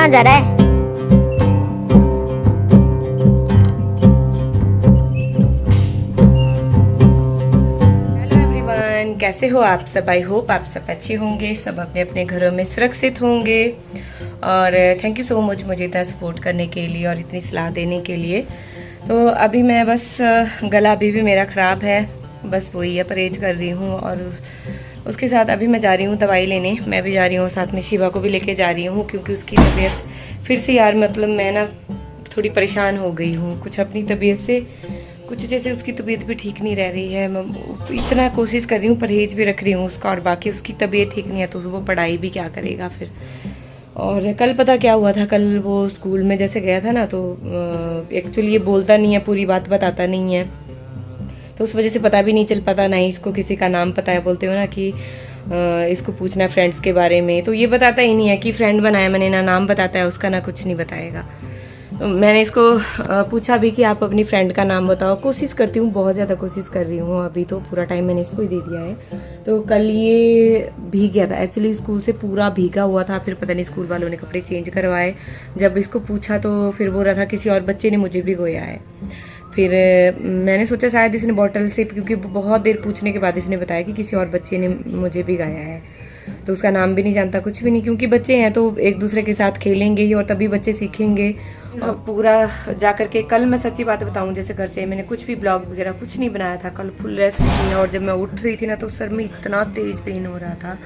कहाँ जा रहा है? हेलो एवरीवन, कैसे हो आप सब? आई होप आप सब अच्छे होंगे, सब अपने अपने घरों में सुरक्षित होंगे। और थैंक यू सो मच मुझे इतना सपोर्ट करने के लिए और इतनी सलाह देने के लिए। तो अभी मैं बस गला अभी भी मेरा ख़राब है, बस वही है, परहेज कर रही हूँ। और उसके साथ अभी मैं जा रही हूँ दवाई लेने, मैं भी जा रही हूँ, साथ में शिवा को भी लेके जा रही हूँ, क्योंकि उसकी तबीयत फिर से यार मतलब मैं ना थोड़ी परेशान हो गई हूँ कुछ अपनी तबीयत से। कुछ जैसे उसकी तबीयत भी ठीक नहीं रह रही है, मैं इतना कोशिश कर रही हूँ, परहेज भी रख रही हूँ उसका, और बाकी उसकी तबीयत ठीक नहीं है तो वो पढ़ाई भी क्या करेगा फिर। और कल पता क्या हुआ था, कल वो स्कूल में जैसे गया था ना, तो एक्चुअली ये बोलता नहीं है, पूरी बात बताता नहीं है, तो उस वजह से पता भी नहीं चल पाता, ना ही इसको किसी का नाम पता है। बोलते हो ना कि इसको पूछना फ्रेंड्स के बारे में, तो ये बताता ही नहीं है कि फ्रेंड बनाया मैंने, ना नाम बताता है उसका, ना कुछ नहीं बताएगा। तो मैंने इसको पूछा भी कि आप अपनी फ्रेंड का नाम बताओ। कोशिश करती हूँ, बहुत ज़्यादा कोशिश कर रही हूँ, अभी तो पूरा टाइम मैंने इसको ही दे दिया है। तो कल ये भीग गया था, एक्चुअली स्कूल से पूरा भीगा हुआ था, फिर पता नहीं स्कूल वालों ने कपड़े चेंज करवाए। जब इसको पूछा तो फिर बोल रहा था किसी और बच्चे ने मुझे भिगोया है। फिर मैंने सोचा शायद इसने बॉटल से, क्योंकि बहुत देर पूछने के बाद इसने बताया कि किसी और बच्चे ने मुझे भिगाया है। तो उसका नाम भी नहीं जानता, कुछ भी नहीं, क्योंकि बच्चे हैं तो एक दूसरे के साथ खेलेंगे ही, और तभी बच्चे सीखेंगे। और पूरा जा करके कल मैं सच्ची बात बताऊं, जैसे घर से मैंने कुछ भी ब्लॉग वगैरह कुछ नहीं बनाया था, कल फुल रेस्ट की। और जब मैं उठ रही थी ना, तो सर में इतना तेज पेन हो रहा था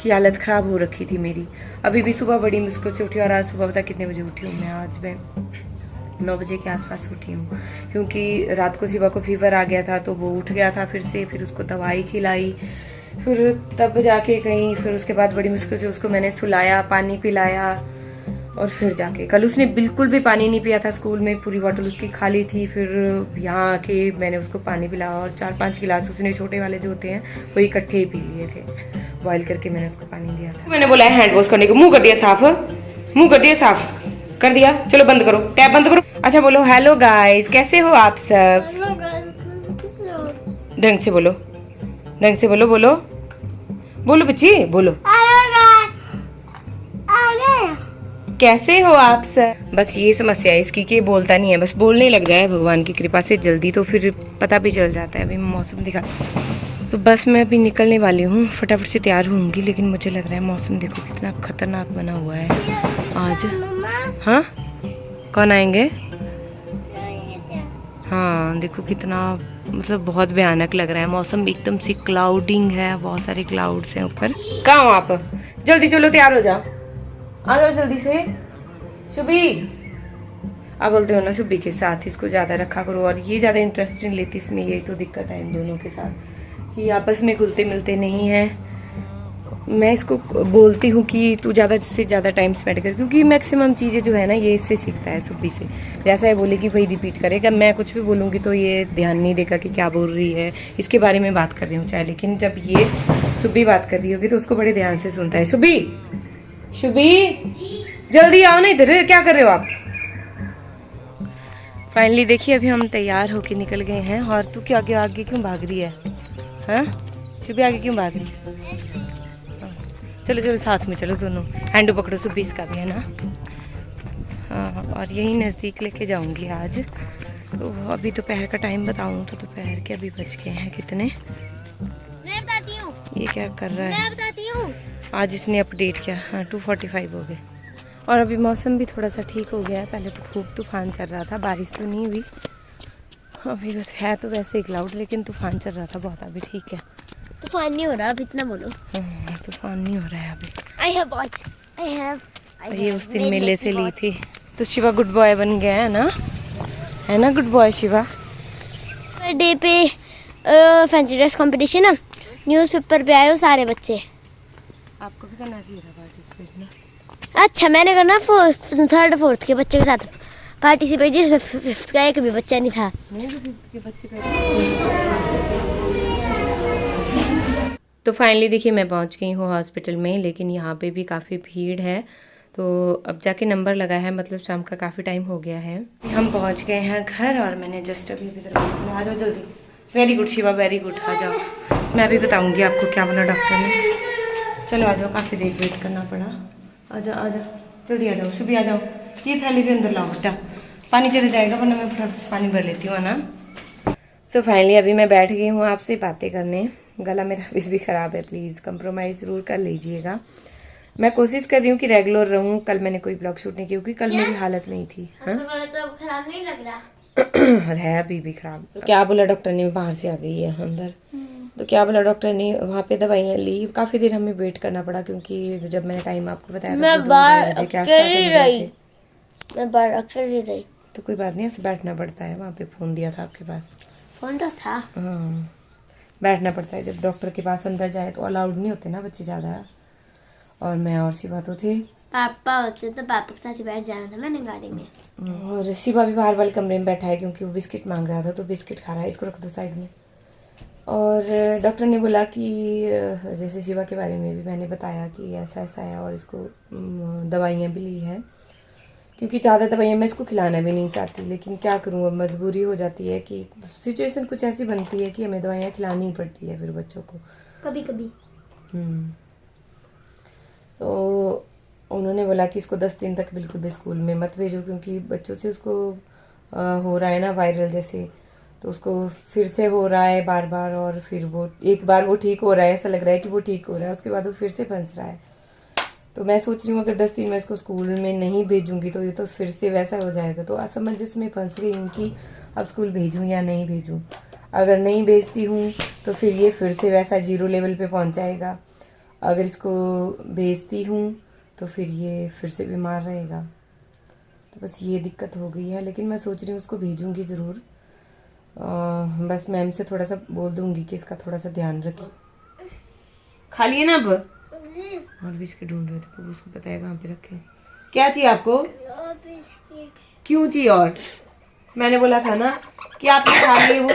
कि हालत ख़राब हो रखी थी मेरी। अभी भी सुबह बड़ी मुश्किल से उठी, और आज सुबह पता कितने बजे उठी हूँ मैं? आज मैं 9 बजे के आसपास उठी हूँ, क्योंकि रात को शिवा को फीवर आ गया था, तो वो उठ गया था फिर से, फिर उसको दवाई खिलाई, फिर तब जाके कहीं, फिर उसके बाद बड़ी मुश्किल से उसको मैंने सुलाया, पानी पिलाया, और फिर जाके कल उसने बिल्कुल भी पानी नहीं पिया था स्कूल में, पूरी बोतल उसकी खाली थी। फिर यहाँ आके मैंने उसको पानी पिलाया, और 4-5 गिलास उसने छोटे वाले जो होते हैं वो इकट्ठे ही पी लिए थे, बॉयल करके मैंने उसको पानी दिया था। मैंने बोला हैंड वॉश करने को, मुंह कर दिया साफ, मुंह कर दिया साफ कर दिया, चलो बंद करो, टैप बंद करो। अच्छा बोलो, हेलो गाइस, कैसे हो आप सब? ढंग से बोलो, ढंग से बोलो, बोलो बोलो बच्ची, बोलो कैसे हो आप सब? बस ये समस्या है इसकी कि बोलता नहीं है, बस बोलने लग जाए भगवान की कृपा से जल्दी, तो फिर पता भी चल जाता है। अभी मौसम दिखा, तो बस मैं अभी निकलने वाली हूँ, फटाफट से तैयार होंगी, लेकिन मुझे लग रहा है मौसम देखो कितना खतरनाक बना हुआ है आज। हाँ, कौन आएंगे? हाँ देखो कितना, मतलब बहुत भयानक लग रहा है मौसम, एकदम से क्लाउडिंग है, बहुत सारे क्लाउड्स हैं ऊपर। कहाँ हो आप? जल्दी चलो, तैयार हो जाओ, आ जाओ जल्दी से। शुभी, आप बोलते हो ना शुभी के साथ इसको ज़्यादा रखा करो, और ये ज़्यादा इंटरेस्ट नहीं लेती इसमें, यही तो दिक्कत है इन दोनों के साथ कि आपस में घुलते मिलते नहीं हैं। मैं इसको बोलती हूँ कि तू ज़्यादा से ज़्यादा टाइम स्पेंड कर, क्योंकि मैक्सिमम चीज़ें जो है ना ये इससे सीखता है, सुब्बी से। जैसा है बोलेगी वही रिपीट करेगा, मैं कुछ भी बोलूँगी तो ये ध्यान नहीं देगा कि क्या बोल रही है, इसके बारे में बात कर रही हूँ चाहे, लेकिन जब ये सुब्बी बात कर रही होगी तो उसको बड़े ध्यान से सुनता है। शुभी, शुभी जल्दी आओ ना इधर, क्या कर रहे हो आप? फाइनली देखिए अभी हम तैयार होके निकल गए हैं, और तू क्या आगे आगे क्यों भाग रही है? हाँ शुभी, आगे क्यों भाग रही है? चलो चलो साथ में चलो दोनों, हैंडो पकड़ो, सुबह इसका भी है ना। हाँ, और यही नज़दीक लेके जाऊंगी आज। तो अभी दोपहर का टाइम बताऊं तो दोपहर के अभी बज गए हैं कितने, मैं बताती हूँ। ये क्या कर रहा है? मैं बताती हूँ। आज इसने अपडेट किया, हाँ 2:45 हो गए। और अभी मौसम भी थोड़ा सा ठीक हो गया है, पहले तो खूब तूफान चल रहा था, बारिश तो नहीं हुई अभी, बस है तो वैसे ही क्लाउड, लेकिन तूफान चल रहा था बहुत। अभी ठीक है, तूफान नहीं हो रहा, अब इतना बोलो। तूफान नहीं हो रहा है अभी। I have watch. I have ये उस दिन मेले से ली थी। तो शिवा गुड बॉय बन गया है ना, है ना गुड बॉय शिवा? डे पे फैंसी ड्रेस कंपटीशन है, न्यूज़पेपर पे आए हो सारे बच्चे। आपको भी करना चाहिए था पार्टिसिपेट ना। अच्छा मैंने करना 3rd 4th के बच्चे के साथ पार्टिसिपेट, जिसमें 5th का एक भी बच्चा नहीं था। तो फाइनली देखिए मैं पहुंच गई हूँ हॉस्पिटल में, लेकिन यहाँ पे भी काफ़ी भीड़ है, तो अब जाके नंबर लगा है, मतलब शाम का काफ़ी टाइम हो गया है। हम पहुंच गए हैं घर, और मैंने जस्ट अभी आ जाओ जल्दी। Very good Shiva, very good, आ जाओ। मैं भी बताऊंगी आपको क्या बोला डॉक्टर ने। चलो आ जाओ, काफ़ी देर वेट करना पड़ा, आ जाओ आ जाओ, जल्दी आ जाओ, शुभी आ जाओ, ये थाली भी अंदर लाओ बेटा, पानी चले जाएगा वरना मैं फटाफट से पानी भर लेती हूँ ना। सो फाइनली अभी मैं बैठ गई हूँ आपसे बातें करने। गला मेरा अभी भी ख़राब है, प्लीज़ कंप्रोमाइज़ ज़रूर कर लीजिएगा। मैं कोशिश कर रही हूँ कि रेगुलर रहूँ। कल मैंने कोई ब्लॉग शूट नहीं किया क्योंकि कल मेरी हालत नहीं थी। हाँ तो अब खराब नहीं लग रहा? है अभी भी खराब। तो क्या बोला डॉक्टर ने, बाहर से आ गई है अंदर। तो क्या बोला डॉक्टर ने, वहाँ पे दवाइयाँ ली, काफ़ी देर हमें वेट करना पड़ा क्योंकि जब मैंने टाइम आपको बताया था मैं बाहर अकेली रही, मैं बाहर अकेली रही। तो कोई बात नहीं, ऐसे बैठना पड़ता है। वहाँ पे फ़ोन दिया था आपके पास? फोन तो था। हाँ, बैठना पड़ता है जब डॉक्टर के पास अंदर जाए तो। अलाउड नहीं होते ना बच्चे ज़्यादा। और मैं और शिवा तो थे, पापा होते तो पापा के साथ ही बैठ जाना था मैंने गाड़ी में। और शिवा भी बाहर वाले कमरे में बैठा है क्योंकि वो बिस्किट मांग रहा था, तो बिस्किट खा रहा है। इसको रख दो साइड में। और डॉक्टर ने बोला कि जैसे शिवा के बारे में भी मैंने बताया कि ऐसा ऐसा है और इसको दवाइयाँ भी ली है, क्योंकि ज़्यादा दवाइयाँ मैं इसको खिलाना भी नहीं चाहती, लेकिन क्या करूँ, अब मजबूरी हो जाती है कि सिचुएशन कुछ ऐसी बनती है कि हमें दवाइयाँ खिलानी ही पड़ती है फिर बच्चों को कभी कभी। तो उन्होंने बोला कि इसको 10 दिन तक बिल्कुल भी स्कूल में मत भेजो, क्योंकि बच्चों से उसको हो रहा है ना वायरल जैसे, तो उसको फिर से हो रहा है बार बार। और फिर वो एक बार वो ठीक हो रहा है, ऐसा लग रहा है कि वो ठीक हो रहा है, उसके बाद वो फिर से फंस रहा है। तो मैं सोच रही हूँ अगर 10 दिन मैं इसको स्कूल में नहीं भेजूंगी तो ये तो फिर से वैसा हो जाएगा। तो असमंजस में फंस गई हूँ कि अब स्कूल भेजूँ या नहीं भेजूँ। अगर नहीं भेजती हूँ तो फिर ये फिर से वैसा 0 लेवल पे पहुँच जाएगा। अगर इसको भेजती हूँ तो फिर ये फिर से बीमार रहेगा। तो बस ये दिक्कत हो गई है, लेकिन मैं सोच रही हूँ उसको भेजूँगी ज़रूर। बस मैम से थोड़ा सा बोल दूँगी कि इसका थोड़ा सा ध्यान रखें। खा लिए ना अब? और बिस्किट ढूंढ रहे थे, उसको पता है कहाँ पे रखे। क्या चाहिए आपको? बिस्किट। क्यों चाहिए? और मैंने बोला था ना कि आप खा लिए। वो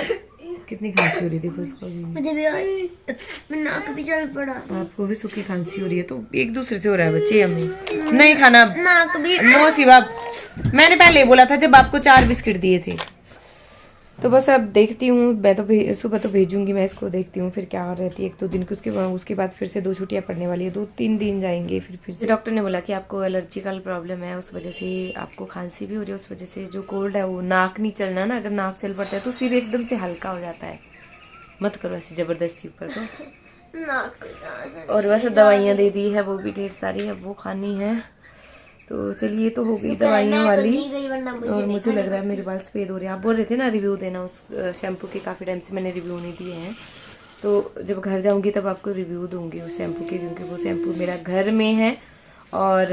कितनी खांसी हो रही थी उसको भी। मुझे भी नाक भी चल पड़ा। आपको भी सूखी खांसी हो रही है, तो एक दूसरे से हो रहा है बच्चे। हमें नहीं खाना नाक भी। नो शिवा, मैंने पहले बोला था जब आपको 4 बिस्किट दिए थे। तो बस अब देखती हूँ, मैं तो सुबह तो भेजूंगी मैं इसको, देखती हूँ फिर क्या रहती है 1-2 दिन की। उसके बाद फिर से 2 छुट्टियाँ पड़ने वाली है, 2-3 दिन जाएंगे फिर से। डॉक्टर ने बोला कि आपको एलर्जिकल प्रॉब्लम है, उस वजह से आपको खांसी भी हो रही है, उस वजह से जो कोल्ड है वो नाक नहीं चलना ना, अगर नाक चल पड़ता है तो सिर एकदम से हल्का हो जाता है। मत करो ऐसी जबरदस्ती ऊपर तो नाक से। और वैसे दवाइयाँ दे दी है वो भी ढेर सारी, अब वो खानी है। तो चलिए, तो हो गई दवाइयों वाली। और मुझे लग रहा है मेरे बाल सफेद हो रहे हैं। आप बोल रहे थे ना रिव्यू देना उस शैम्पू के, काफ़ी टाइम से मैंने रिव्यू नहीं दिए हैं, तो जब घर जाऊंगी तब आपको रिव्यू दूंगी उस शैम्पू के, क्योंकि वो शैम्पू मेरा घर में है। और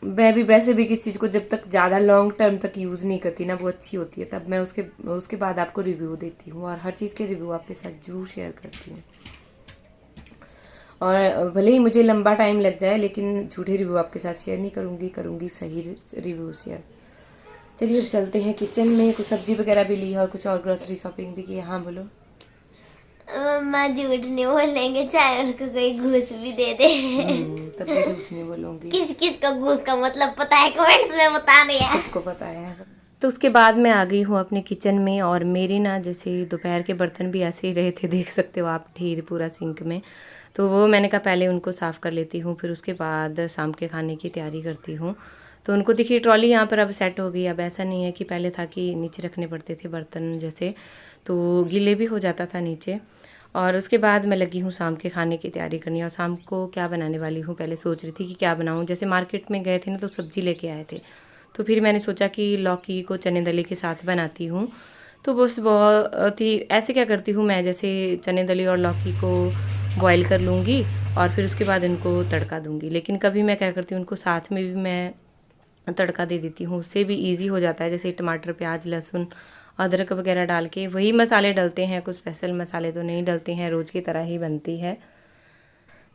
मैं भी वैसे भी किसी चीज़ को जब तक ज़्यादा लॉन्ग टर्म तक यूज़ नहीं करती ना, वो अच्छी होती है, तब मैं उसके बाद आपको रिव्यू देती हूँ और हर चीज़ के रिव्यू आपके साथ जरूर शेयर करती हूँ। और भले ही मुझे लंबा टाइम लग जाए, लेकिन झूठे रिव्यू आपके साथ शेयर नहीं करूँगी, करूँगी सही रिव्यू शेयर। चलिए अब चलते हैं किचन में। कुछ सब्जी वगैरह भी ली है और कुछ और ग्रोसरी शॉपिंग भी की है। हाँ बोलो। मम्मा झूठ नहीं बोलेंगे, चाहे उनको कोई घूस भी दे दे तब भी झूठ नहीं बोलूँगी। किस का घूस का मतलब पता है? कमेंट्स में बताने है, सबको पता है। तो उसके बाद मैं आ गई हूँ अपने किचन में, और मेरे ना जैसे दोपहर के बर्तन भी ऐसे ही रहे थे, देख सकते हो आप, ढेर पूरा सिंक में। तो वो मैंने कहा पहले उनको साफ़ कर लेती हूँ, फिर उसके बाद शाम के खाने की तैयारी करती हूँ। तो उनको देखिए ट्रॉली यहाँ पर अब सेट हो गई। अब ऐसा नहीं है कि पहले था कि नीचे रखने पड़ते थे बर्तन जैसे, तो गीले भी हो जाता था नीचे। और उसके बाद मैं लगी हूँ शाम के खाने की तैयारी करनी। और शाम को क्या बनाने वाली हूँ, पहले सोच रही थी कि क्या बनाऊँ। जैसे मार्केट में गए थे ना तो सब्ज़ी लेके आए थे, तो फिर मैंने सोचा कि लौकी को चने दली के साथ बनाती हूँ। तो बस बहुत ही ऐसे क्या करती हूँ मैं, जैसे चने दली और लौकी को बॉईल कर लूँगी और फिर उसके बाद इनको तड़का दूँगी। लेकिन कभी मैं क्या करती हूँ, उनको साथ में भी मैं तड़का दे देती हूँ, उससे भी इजी हो जाता है। जैसे टमाटर, प्याज, लहसुन, अदरक वगैरह डाल के वही मसाले डलते हैं, कुछ स्पेशल मसाले तो नहीं डलते हैं, रोज़ की तरह ही बनती है।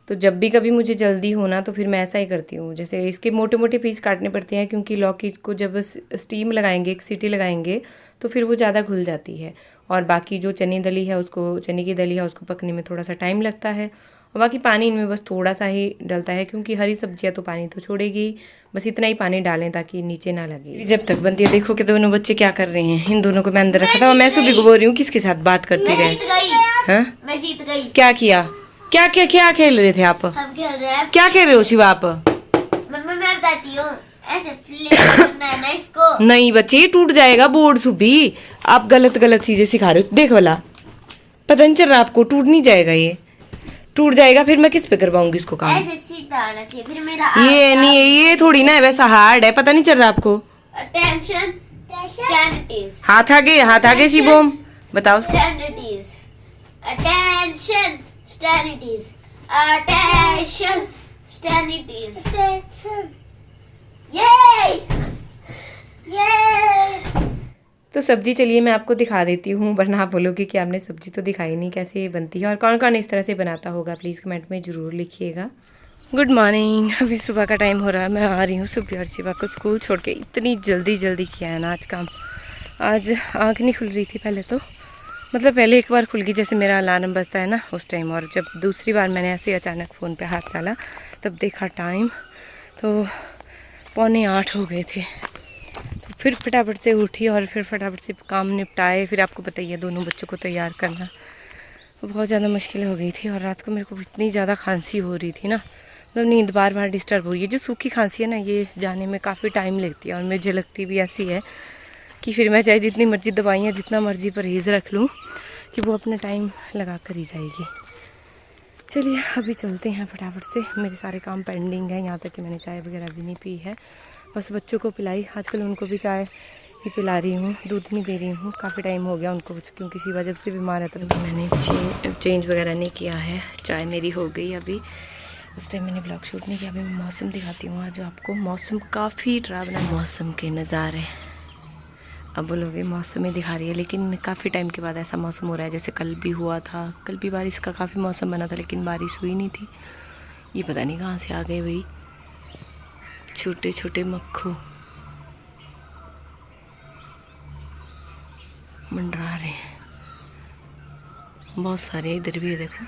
तो जब भी कभी मुझे जल्दी हो ना तो फिर मैं ऐसा ही करती हूँ। जैसे इसके मोटे मोटे पीस काटने पड़ते हैं, क्योंकि लौकी को जब स्टीम लगाएंगे, एक सीटी लगाएंगे, तो फिर वो ज़्यादा घुल जाती है। और बाकी जो चने दली है उसको, चने की दली है उसको पकने में थोड़ा सा टाइम लगता है। और बाकी पानी इनमें बस थोड़ा सा ही डलता है, क्योंकि हरी सब्जियाँ तो पानी तो छोड़ेगी। बस इतना ही पानी डालें ताकि नीचे ना लगे। जब तक बनती है देखो कि दोनों बच्चे क्या कर रहे हैं। इन दोनों को मैं अंदर रखा था और मैं सुबह को बोल रही हूँ किसके साथ बात करती रहे। मैं जीत गई। क्या किया? क्या खेल रहे थे आप? हम खेल रहे हैं। क्या खेल रहे हो शिवा आप? मैं बताती हूँ। ऐसे फ्लिप करना है ना इसको। नहीं बच्चे, ये टूट जाएगा बोर्ड सुबी। आप गलत गलत चीजें सिखा रहे हो। देख वाला, पता नहीं चल रहा आपको, टूट नहीं जाएगा, ये टूट जाएगा फिर मैं किस पे करवाऊंगी इसको काम। ऐसे सीधा आना चाहिए फिर मेरा। ये नहीं, ये थोड़ी ना है, वैसा हार्ड है, पता नहीं चल रहा आपको। अटेंशन स्टैंडिटीज। हाथ आगे शिवम, बताओ उसको। स्टैंडिटीज, अटेंशन स्टैंडिटीज, अटेंशन स्टैंडिटीज। ये तो सब्जी चलिए मैं आपको दिखा देती हूँ, वरना आप बोलोगे कि आपने सब्जी तो दिखाई नहीं कैसे ये बनती है, और कौन कौन इस तरह से बनाता होगा प्लीज़ कमेंट में ज़रूर लिखिएगा। गुड मॉर्निंग, अभी सुबह का टाइम हो रहा है, मैं आ रही हूँ सुबह और शिवा को स्कूल छोड़ के। इतनी जल्दी किया है ना आज काम। आज आँख नहीं खुल रही थी पहले तो, मतलब पहले एक बार खुल गई जैसे मेरा अलार्म बजता है ना उस टाइम, और जब दूसरी बार मैंने ऐसे अचानक फ़ोन पे हाथ डाला तब देखा टाइम तो 7:45 हो गए थे। तो फिर फटाफट से उठी और फिर फटाफट से काम निपटाए। फिर आपको पता ही है दोनों बच्चों को तैयार करना तो बहुत ज़्यादा मुश्किल हो गई थी। और रात को मेरे को इतनी ज़्यादा खांसी हो रही थी ना, मतलब नींद बार बार डिस्टर्ब हो रही है। जो सूखी खांसी है ना, ये जाने में काफ़ी टाइम लगती है, और मुझे लगती भी ऐसी है कि फिर मैं चाहे जितनी मर्जी दवाइयाँ जितना मर्जी परहेज़ रख लूँ कि वो अपना टाइम लगा कर ही जाएगी। चलिए अभी चलते हैं फटाफट से, मेरे सारे काम पेंडिंग है, यहाँ तक कि मैंने चाय वगैरह भी नहीं पी है, बस बच्चों को पिलाई। आजकल उनको भी चाय ही पिला रही हूँ, दूध नहीं दे रही हूँ, काफ़ी टाइम हो गया उनको, क्योंकि शिवा जब से बीमार है तो मैंने चेंज वगैरह नहीं किया है। चाय मेरी हो गई अभी, उस टाइम मैंने ब्लॉग शूट नहीं किया। अभी मैं मौसम दिखाती हूँ आज आपको, मौसम काफ़ी डरावना, मौसम के नज़ारे। अब बोलोगे मौसम ही दिखा रही है, लेकिन काफ़ी टाइम के बाद ऐसा मौसम हो रहा है जैसे कल भी हुआ था। कल भी बारिश का काफ़ी मौसम बना था लेकिन बारिश हुई नहीं थी। ये पता नहीं कहाँ से आ गए भाई, छोटे छोटे मक्खू मंडरा रहे हैं, बहुत सारे इधर भी है देखो।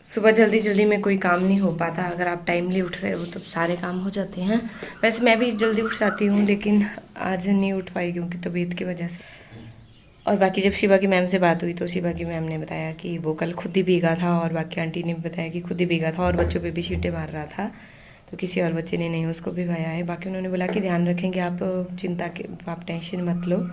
सुबह जल्दी में कोई काम नहीं हो पाता, अगर आप टाइमली उठ रहे हो तो सारे काम हो जाते हैं। वैसे मैं भी जल्दी उठ जाती हूँ लेकिन आज नहीं उठ पाई क्योंकि तबीयत की वजह से। और बाकी जब शिवा की मैम से बात हुई तो शिवा की मैम ने बताया कि वो कल खुद ही भीगा था, और बाकी आंटी ने भी बताया कि खुद ही भीगा था और बच्चों पे भी छींटे मार रहा था, तो किसी और बच्चे ने नहीं उसको भिगाया है। बाकी उन्होंने बोला कि ध्यान रखेंगे, आप टेंशन मत लो।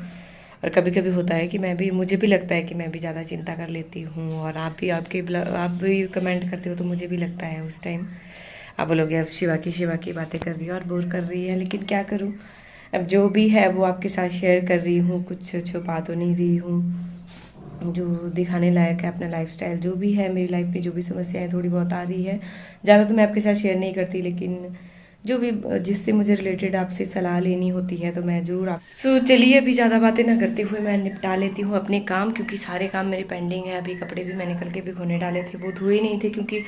और कभी कभी होता है कि मुझे भी लगता है कि मैं भी ज़्यादा चिंता कर लेती हूँ, और आप भी कमेंट करते हो तो मुझे भी लगता है उस टाइम। आप बोलोगे अब शिवा की बातें कर रही है और बोर कर रही है, लेकिन क्या करूँ, अब जो भी है वो आपके साथ शेयर कर रही हूँ, कुछ छुपा तो नहीं रही हूँ। जो दिखाने लायक है अपना लाइफस्टाइल, जो भी है मेरी लाइफ में, जो भी समस्याएं थोड़ी बहुत आ रही है, ज़्यादा तो मैं आपके साथ शेयर नहीं करती, लेकिन जो भी जिससे मुझे रिलेटेड आपसे सलाह लेनी होती है तो मैं ज़रूर चलिए अभी ज़्यादा बातें ना करते हुए मैं निपटा लेती हूँ अपने काम, क्योंकि सारे काम मेरे पेंडिंग है। अभी कपड़े भी मैंने कल के भिगोने डाले थे, वो धोए नहीं थे क्योंकि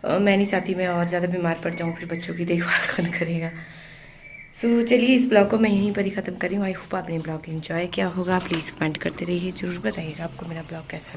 मैं नहीं चाहती मैं और ज़्यादा बीमार पड़ जाऊँ, फिर बच्चों की देखभाल कौन करेगा। चलिए इस ब्लॉग को मैं यहीं पर ही ख़त्म कर रही हूँ। आई होप आपने ब्लॉग एंजॉय किया होगा। प्लीज़ कमेंट करते रहिए, ज़रूर बताइएगा आपको मेरा ब्लॉग कैसा लगा।